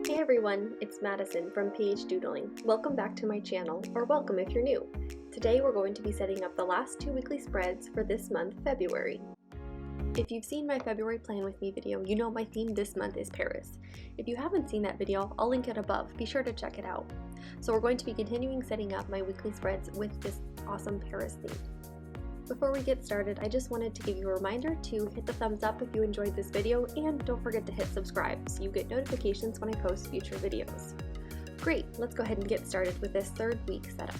Hey everyone, it's Madison from Page Doodling. Welcome back to my channel, or welcome if you're new. Today we're going to be setting up the last 2 weekly spreads for this month, February. If you've seen my February Plan With Me video, you know my theme this month is Paris. If you haven't seen that video, I'll link it above. Be sure to check it out. So we're going to be continuing setting up my weekly spreads with this awesome Paris theme. Before we get started, I just wanted to give you a reminder to hit the thumbs up if you enjoyed this video, and don't forget to hit subscribe so you get notifications when I post future videos. Great, let's go ahead and get started with this 3rd week setup.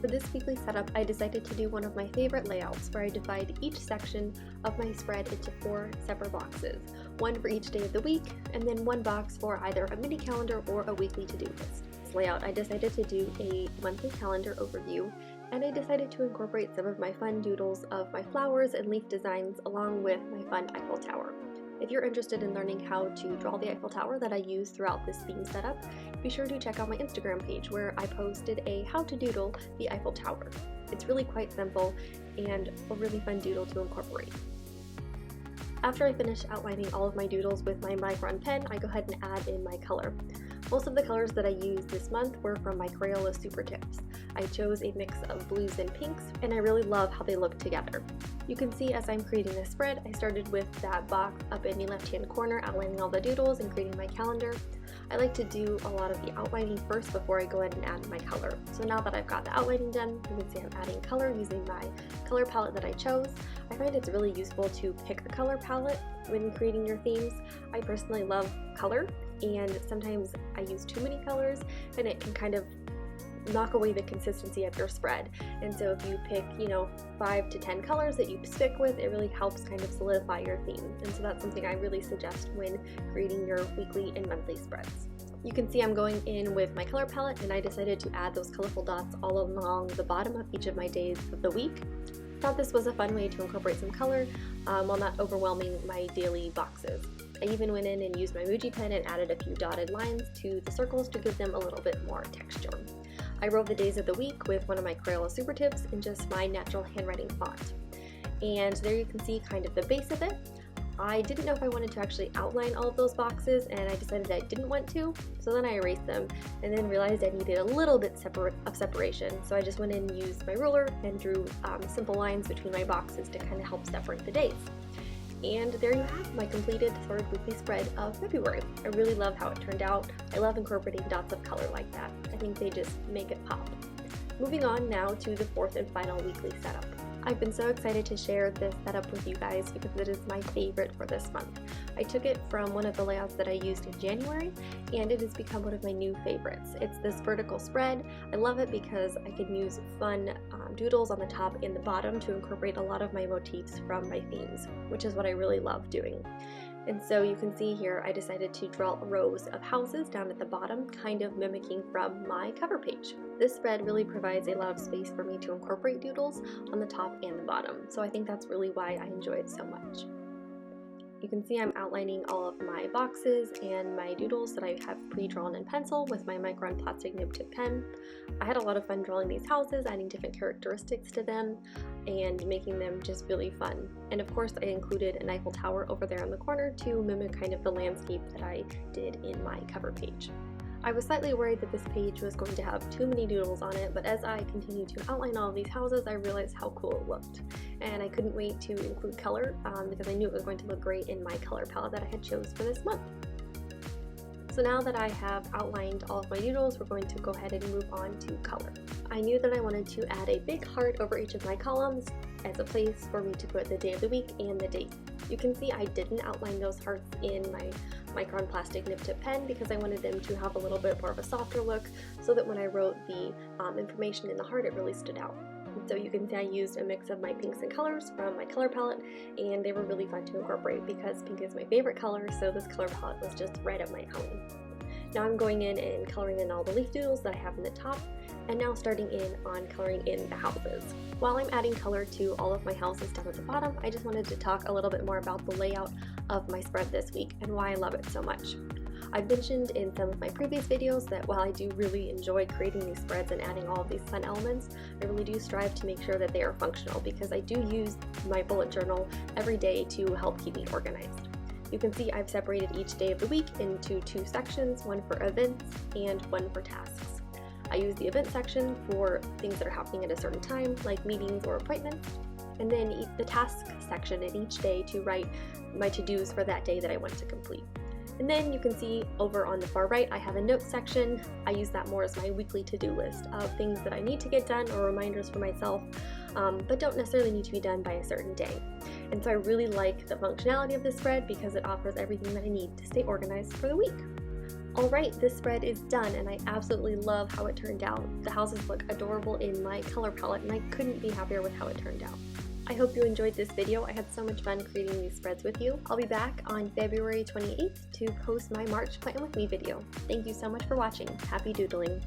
For this weekly setup, I decided to do one of my favorite layouts where I divide each section of my spread into 4 separate boxes, one for each day of the week, and then one box for either a mini calendar or a weekly to-do list. This layout, I decided to do a monthly calendar overview, and I decided to incorporate some of my fun doodles of my flowers and leaf designs along with my fun Eiffel Tower. If you're interested in learning how to draw the Eiffel Tower that I use throughout this theme setup, be sure to check out my Instagram page where I posted a how to doodle the Eiffel Tower. It's really quite simple and a really fun doodle to incorporate. After I finish outlining all of my doodles with my Micron pen, I go ahead and add in my color. Most of the colors that I used this month were from my Crayola Supertips. I chose a mix of blues and pinks, and I really love how they look together. You can see as I'm creating this spread, I started with that box up in the left-hand corner, outlining all the doodles and creating my calendar. I like to do a lot of the outlining first before I go ahead and add my color. So now that I've got the outlining done, you can see I'm adding color using my color palette that I chose. I find it's really useful to pick the color palette when creating your themes. I personally love color, and sometimes I use too many colors and it can kind of knock away the consistency of your spread. And so if you pick, 5 to 10 colors that you stick with, it really helps kind of solidify your theme. And so that's something I really suggest when creating your weekly and monthly spreads. You can see I'm going in with my color palette, and I decided to add those colorful dots all along the bottom of each of my days of the week. Thought this was a fun way to incorporate some color while not overwhelming my daily boxes. I even went in and used my Muji pen and added a few dotted lines to the circles to give them a little bit more texture. I wrote the days of the week with one of my Crayola Supertips in just my natural handwriting font. And there you can see kind of the base of it. I didn't know if I wanted to actually outline all of those boxes, and I decided I didn't want to, so then I erased them and then realized I needed a little bit of separation, so I just went in and used my ruler and drew simple lines between my boxes to kind of help separate the days. And there you have my completed 3rd weekly spread of February. I really love how it turned out. I love incorporating dots of color like that. I think they just make it pop. Moving on now to the 4th and final weekly setup. I've been so excited to share this setup with you guys because it is my favorite for this month. I took it from one of the layouts that I used in January, and it has become one of my new favorites. It's this vertical spread. I love it because I can use fun doodles on the top and the bottom to incorporate a lot of my motifs from my themes, which is what I really love doing. And so you can see here I decided to draw rows of houses down at the bottom, kind of mimicking from my cover page. This spread really provides a lot of space for me to incorporate doodles on the top and the bottom, so I think that's really why I enjoy it so much. You can see I'm outlining all of my boxes and my doodles that I have pre-drawn in pencil with my Micron plastic nib tip pen. I had a lot of fun drawing these houses, adding different characteristics to them and making them just really fun. And of course I included an Eiffel Tower over there in the corner to mimic kind of the landscape that I did in my cover page. I was slightly worried that this page was going to have too many doodles on it, but as I continued to outline all of these houses, I realized how cool it looked. And I couldn't wait to include color because I knew it was going to look great in my color palette that I had chose for this month. So now that I have outlined all of my doodles, we're going to go ahead and move on to color. I knew that I wanted to add a big heart over each of my columns as a place for me to put the day of the week and the date. You can see I didn't outline those hearts in my Micron plastic nib tip pen because I wanted them to have a little bit more of a softer look so that when I wrote the information in the heart it really stood out. And so you can see I used a mix of my pinks and colors from my color palette, and they were really fun to incorporate because pink is my favorite color, so this color palette was just right up my alley. Now I'm going in and coloring in all the leaf doodles that I have in the top, and now starting in on coloring in the houses. While I'm adding color to all of my houses down at the bottom, I just wanted to talk a little bit more about the layout of my spread this week and why I love it so much. I've mentioned in some of my previous videos that while I do really enjoy creating these spreads and adding all of these fun elements, I really do strive to make sure that they are functional because I do use my bullet journal every day to help keep me organized. You can see I've separated each day of the week into 2 sections, one for events and one for tasks. I use the event section for things that are happening at a certain time, like meetings or appointments, and then the task section in each day to write my to-dos for that day that I want to complete. And then you can see over on the far right, I have a notes section. I use that more as my weekly to-do list of things that I need to get done or reminders for myself, but don't necessarily need to be done by a certain day. And so I really like the functionality of this spread because it offers everything that I need to stay organized for the week. Alright, this spread is done and I absolutely love how it turned out. The houses look adorable in my color palette and I couldn't be happier with how it turned out. I hope you enjoyed this video. I had so much fun creating these spreads with you. I'll be back on February 28th to post my March Plan With Me video. Thank you so much for watching. Happy doodling!